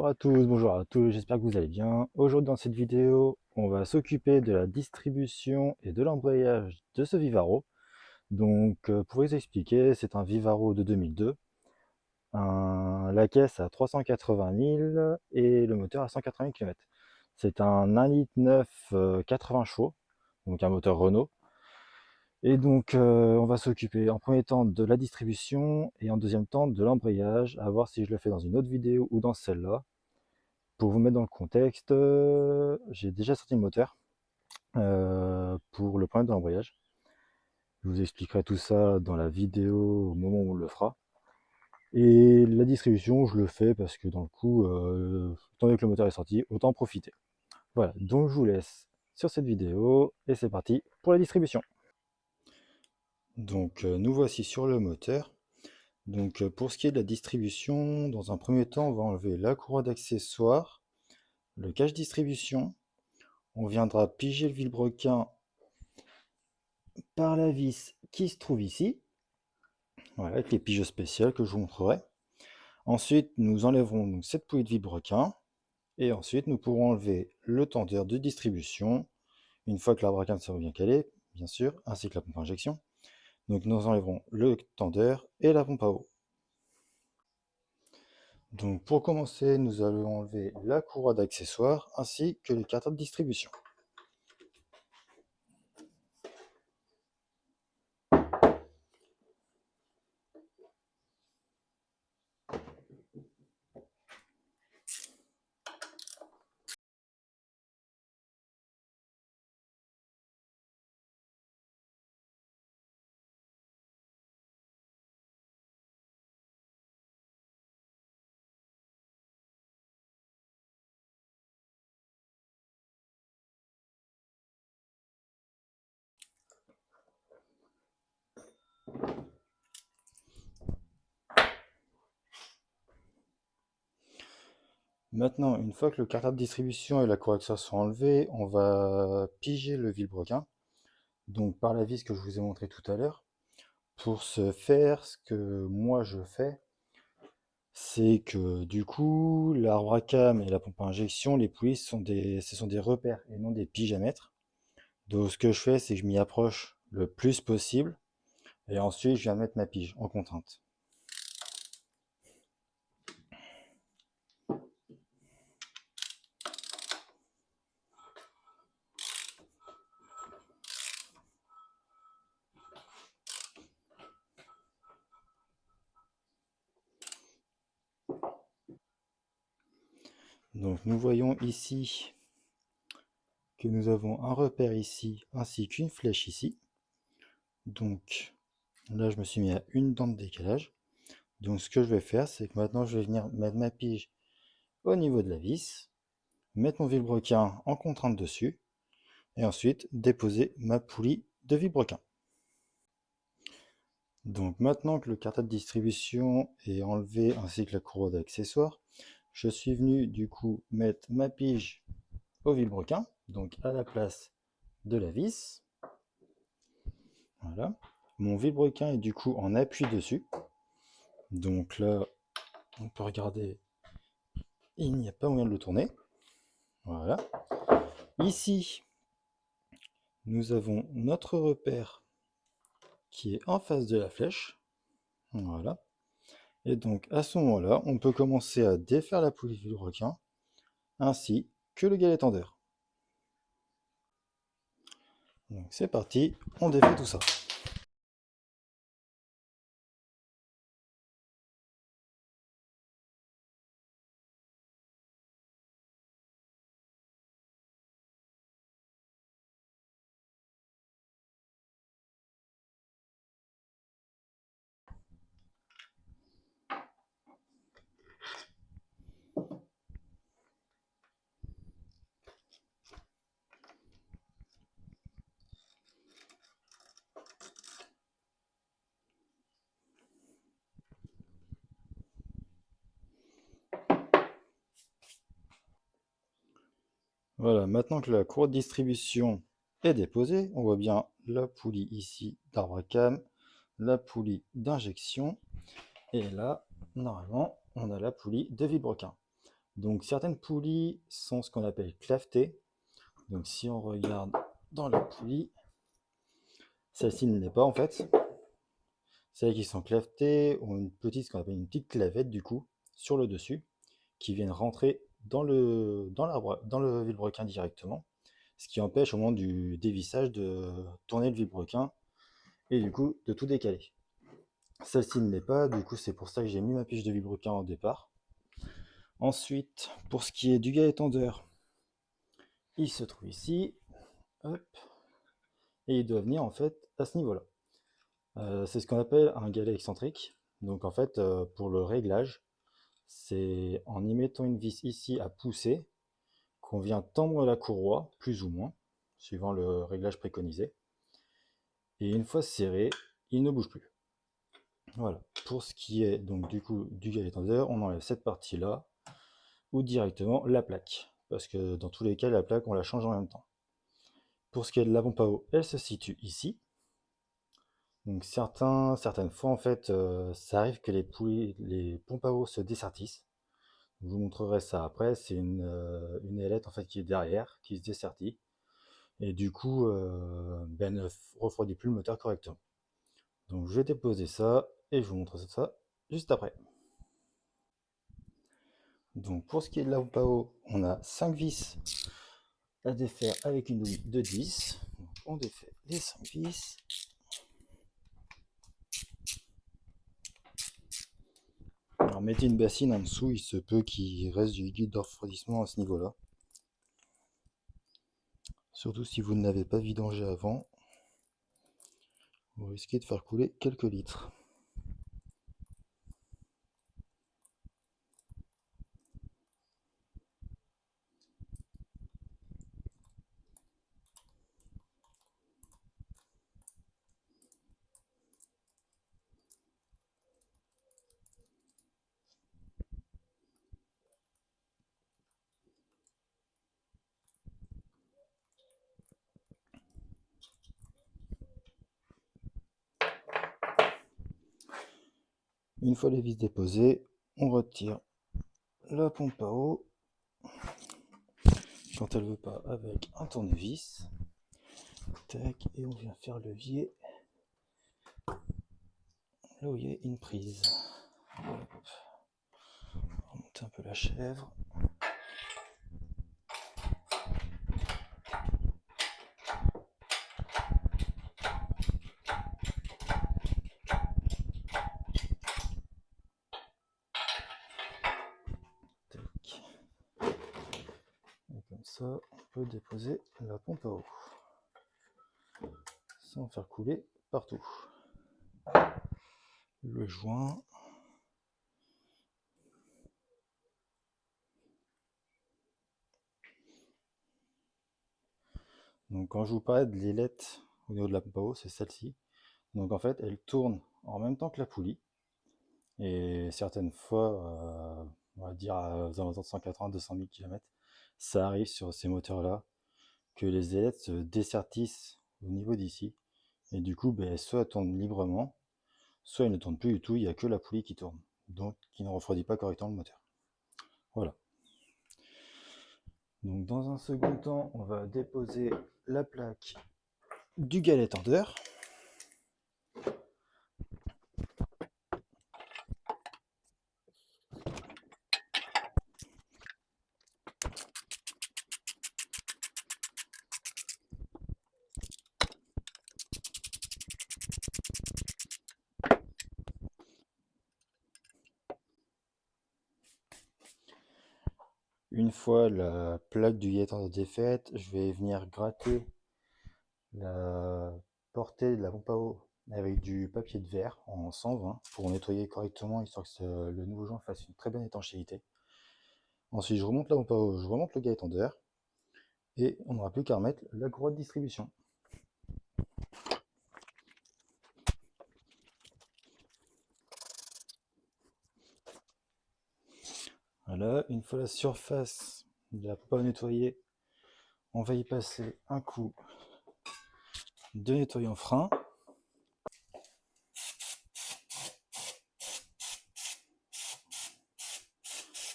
Bonjour à tous, bonjour à tous, j'espère que vous allez bien. Aujourd'hui dans cette vidéo, on va s'occuper de la distribution et de l'embrayage de ce Vivaro. Pour vous expliquer, c'est un Vivaro de 2002. La caisse à 380 000 et le moteur à 180 km. C'est un 1,9 litre 80 chevaux, donc un moteur Renault. On va s'occuper en premier temps de la distribution et en deuxième temps de l'embrayage, à voir si je le fais dans une autre vidéo ou dans celle-là. Pour vous mettre dans le contexte, j'ai déjà sorti le moteur pour le problème de l'embrayage. Je vous expliquerai tout ça dans la vidéo au moment où on le fera. Et la distribution, je le fais parce que dans le coup, étant donné que le moteur est sorti, autant en profiter. Voilà, donc je vous laisse sur cette vidéo et c'est parti pour la distribution. Nous voici sur le moteur. Pour ce qui est de la distribution, dans un premier temps, on va enlever la courroie d'accessoires, le cache distribution. On viendra piger le vilebrequin par la vis qui se trouve ici, voilà, avec les piges spéciales que je vous montrerai. Ensuite, nous enlèverons donc cette poulie de vilebrequin et ensuite nous pourrons enlever le tendeur de distribution une fois que l'arbre à cam sera bien calé, bien sûr, ainsi que la pompe à injection. Donc nous enlèverons le tendeur et la pompe à eau. Donc pour commencer, nous allons enlever la courroie d'accessoires ainsi que les cartes de distribution. Maintenant, une fois que le cartable de distribution et la courroie d'accessoires sont enlevés, on va piger le vilebrequin, donc par la vis que je vous ai montré tout à l'heure. Pour ce faire, ce que moi je fais, c'est que du coup, l'arbre à cam et la pompe à injection, les poulies, ce sont des repères et non des piges à mettre. Donc ce que je fais, c'est que je m'y approche le plus possible et ensuite je viens mettre ma pige en contrainte. Donc nous voyons ici que nous avons un repère ici ainsi qu'une flèche ici. Donc là, je me suis mis à une dent de décalage. Donc ce que je vais faire, c'est que maintenant je vais venir mettre ma pige au niveau de la vis, mettre mon vilebrequin en contrainte dessus, et ensuite déposer ma poulie de vilebrequin. Donc maintenant que le cartable de distribution est enlevé ainsi que la courroie d'accessoires, je suis venu du coup mettre ma pige au vilebrequin, donc à la place de la vis. Voilà. Mon vilebrequin est du coup en appui dessus. Donc là, on peut regarder, il n'y a pas moyen de le tourner. Voilà. Ici, nous avons notre repère qui est en face de la flèche. Voilà. Et donc à ce moment-là, on peut commencer à défaire la poulie du requin ainsi que le galet tendeur. Donc c'est parti, on défait tout ça. Voilà, maintenant que la courroie de distribution est déposée, on voit bien la poulie ici d'arbre à cam, la poulie d'injection, et là, normalement, on a la poulie de vilebrequin. Donc certaines poulies sont ce qu'on appelle clavetées. Donc si on regarde dans la poulie, celle-ci ne l'est pas en fait. Celles qui sont clavetées ont une petite, ce qu'on appelle une petite clavette du coup, sur le dessus, qui viennent rentrer dans le vilebrequin directement, ce qui empêche au moment du dévissage de tourner le vilebrequin et du coup de tout décaler. Celle-ci ne l'est pas, du coup c'est pour ça que j'ai mis ma piche de vilebrequin au départ. Ensuite, pour ce qui est du galet tendeur, il se trouve ici, hop, et il doit venir en fait à ce niveau-là. C'est ce qu'on appelle un galet excentrique. Donc en fait, pour le réglage, c'est en y mettant une vis ici à pousser qu'on vient tendre la courroie, plus ou moins, suivant le réglage préconisé. Et une fois serré, il ne bouge plus. Voilà. Pour ce qui est donc du coup du galet tendeur, on enlève cette partie-là ou directement la plaque. Parce que dans tous les cas, la plaque, on la change en même temps. Pour ce qui est de la pompe à eau, elle se situe ici. Donc certaines fois, en fait, ça arrive que les pompes à eau se dessertissent. Je vous montrerai ça après. C'est une ailette en fait qui est derrière, qui se dessertit. Et du coup, ben, ne refroidit plus le moteur correctement. Donc je vais déposer ça et je vous montre ça juste après. Donc pour ce qui est de la pompe à eau, on a 5 vis à défaire avec une douille de 10. Donc on défait les 5 vis. Alors mettez une bassine en dessous, il se peut qu'il reste du liquide de refroidissement à ce niveau-là. Surtout si vous ne l'avez pas vidangé avant, vous risquez de faire couler quelques litres. Une fois les vis déposées, on retire la pompe à eau quand elle ne veut pas avec un tournevis. Tac, et on vient faire levier là où il y a une prise. Hop. On remonte un peu la chèvre. Tac. Et comme ça, on peut déposer la pompe à eau sans faire couler partout. Le joint. Donc quand je vous parlais de l'ailette au niveau de la pompe à eau, c'est celle-ci. Donc en fait, elle tourne en même temps que la poulie. Et certaines fois, on va dire aux alentours de 180-200 000 km, ça arrive sur ces moteurs-là que les ailettes se dessertissent au niveau d'ici. Et du coup, ben, soit elles tournent librement, soit elles ne tournent plus du tout, il n'y a que la poulie qui tourne. Donc qui ne refroidit pas correctement le moteur. Voilà. Donc dans un second temps, on va déposer la plaque du galet tendeur. Une fois la plaque du galet tendeur défaite, je vais venir gratter la portée de la pompe à eau avec du papier de verre en 120 pour nettoyer correctement, histoire que le nouveau joint fasse une très bonne étanchéité. Ensuite, je remonte la pompe à eau, je remonte le galet tendeur et on n'aura plus qu'à remettre la courroie de distribution. Voilà, une fois la surface de la pompe à eau nettoyée, on va y passer un coup de nettoyant frein.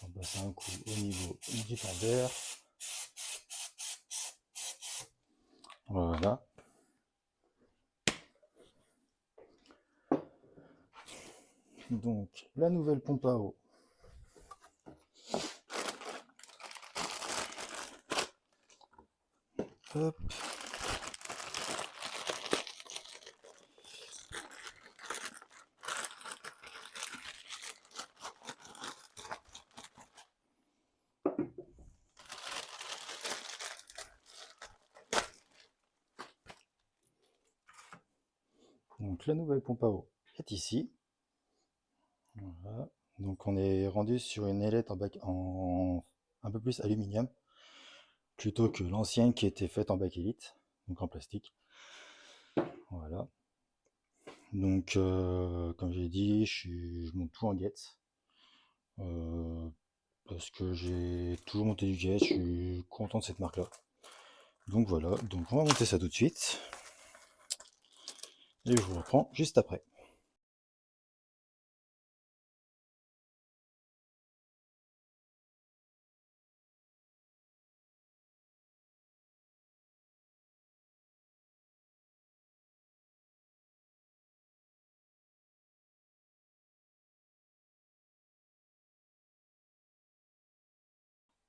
On passe un coup au niveau du tendeur. Voilà. Donc la nouvelle pompe à eau. Hop. Donc la nouvelle pompe à eau est ici. Voilà. Donc on est rendu sur une ailette en un peu plus aluminium, plutôt que l'ancienne qui était faite en bakélite, donc en plastique. Voilà. Donc comme j'ai dit, je monte tout en guette. Parce que j'ai toujours monté du guette, je suis content de cette marque là. Donc voilà, donc on va monter ça tout de suite. Et je vous reprends juste après.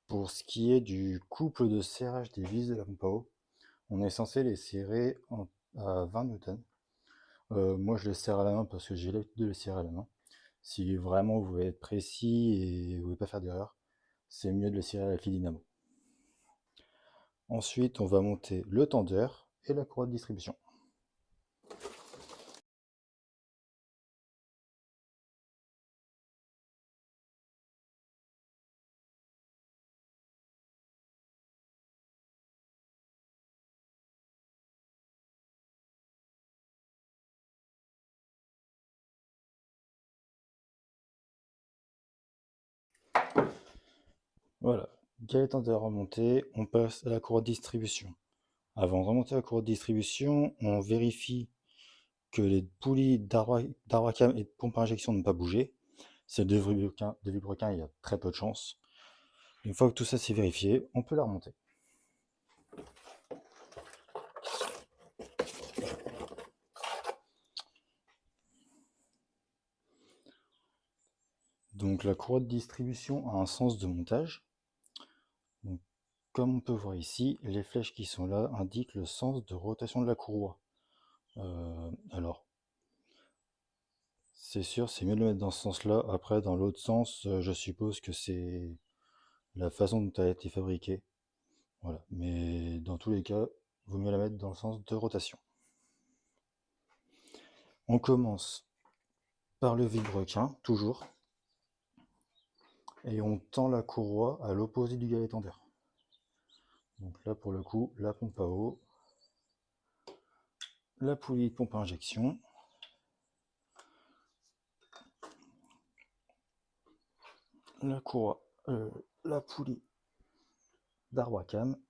Pour ce qui est du couple de serrage des vis de la pompe à eau, on est censé les serrer à 20 newtons. Moi je les serre à la main parce que j'ai l'habitude de les serrer à la main. Si vraiment vous voulez être précis et vous ne voulez pas faire d'erreur, c'est mieux de les serrer avec les dynamo. Ensuite on va monter le tendeur et la courroie de distribution. Voilà, galette tendeur remontée, on passe à la courroie de distribution. Avant de remonter à la courroie de distribution, on vérifie que les poulies d'Arwacam et de pompe à injection n'ont pas bougé. C'est de vilebrequin, il y a très peu de chance. Une fois que tout ça s'est vérifié, on peut la remonter. Donc la courroie de distribution a un sens de montage. Donc, comme on peut voir ici, les flèches qui sont là indiquent le sens de rotation de la courroie. Alors, c'est sûr, c'est mieux de le mettre dans ce sens-là. Après, dans l'autre sens, je suppose que c'est la façon dont elle a été fabriquée. Voilà. Mais dans tous les cas, il vaut mieux la mettre dans le sens de rotation. On commence par le vilebrequin, toujours. Et on tend la courroie à l'opposé du galet tendeur. Donc là, pour le coup, la pompe à eau, la poulie de pompe à injection, la courroie, la poulie d'Arwacam,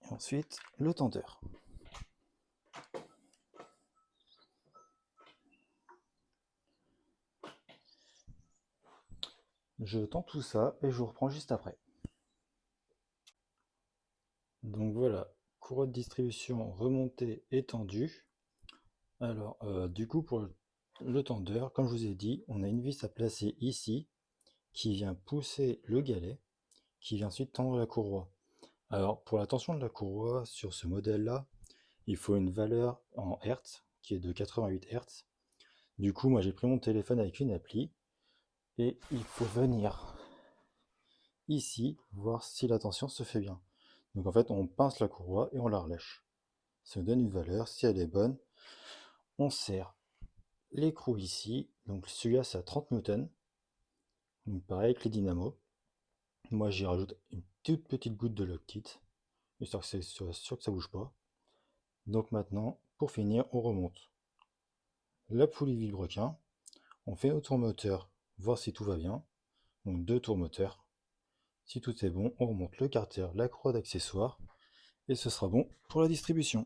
et ensuite le tendeur. Je tends tout ça et je vous reprends juste après. Donc voilà, courroie de distribution remontée et tendue. Alors, du coup, pour le tendeur, comme je vous ai dit, on a une vis à placer ici qui vient pousser le galet, qui vient ensuite tendre la courroie. Alors, pour la tension de la courroie, sur ce modèle-là, il faut une valeur en Hertz, qui est de 88 Hertz. Du coup, moi j'ai pris mon téléphone avec une appli, et il faut venir ici, voir si la tension se fait bien. Donc en fait, on pince la courroie et on la relâche. Ça nous donne une valeur, si elle est bonne, on serre l'écrou ici, donc celui-là c'est à 30 newtons. Donc pareil avec les dynamos. Moi j'y rajoute une toute petite goutte de Loctite, histoire que c'est sûr que ça bouge pas. Donc maintenant, pour finir, on remonte la poulie vilebrequin, on fait nos tours moteurs, voir si tout va bien. Donc 2 tours moteurs. Si tout est bon, on remonte le carter, la croix d'accessoires, et ce sera bon pour la distribution.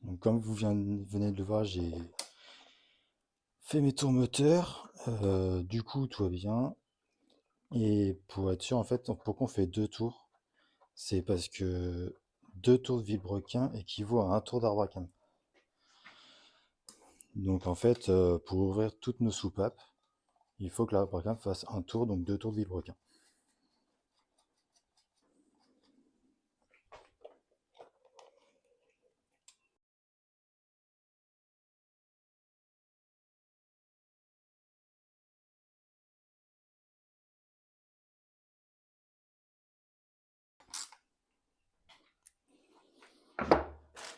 Donc, comme vous venez de le voir, j'ai fait mes tours moteurs. Du coup, tout va bien. Et pour être sûr, en fait, pourquoi on fait 2 tours? C'est parce que 2 tours de vilebrequin équivaut à un tour d'Arbacane. Donc en fait, pour ouvrir toutes nos soupapes, il faut que l'Arbacane fasse un tour, donc 2 tours de vilebrequin.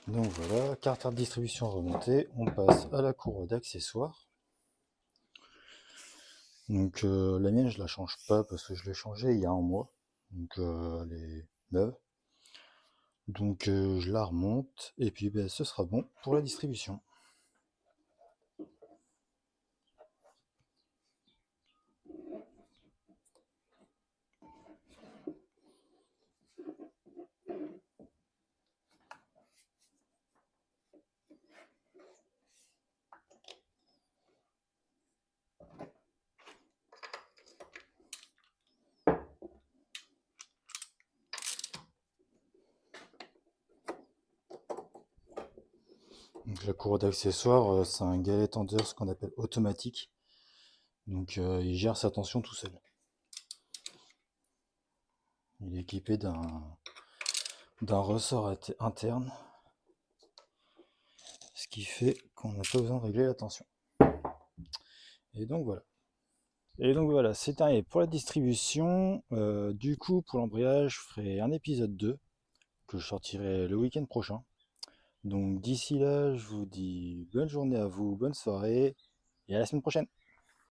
Donc voilà, carte de distribution remontée, on passe à la courroie d'accessoires. Donc la mienne, je la change pas parce que je l'ai changée il y a un mois, donc elle est neuve. Donc je la remonte et puis ben, ce sera bon pour la distribution. Donc la courroie d'accessoires, c'est un galet tendeur, ce qu'on appelle automatique. Donc il gère sa tension tout seul. Il est équipé d'un ressort interne, ce qui fait qu'on n'a pas besoin de régler la tension. Et donc voilà. Et donc voilà, c'est terminé pour la distribution. Du coup, pour l'embrayage, je ferai un épisode 2 que je sortirai le week-end prochain. Donc d'ici là, je vous dis bonne journée à vous, bonne soirée et à la semaine prochaine.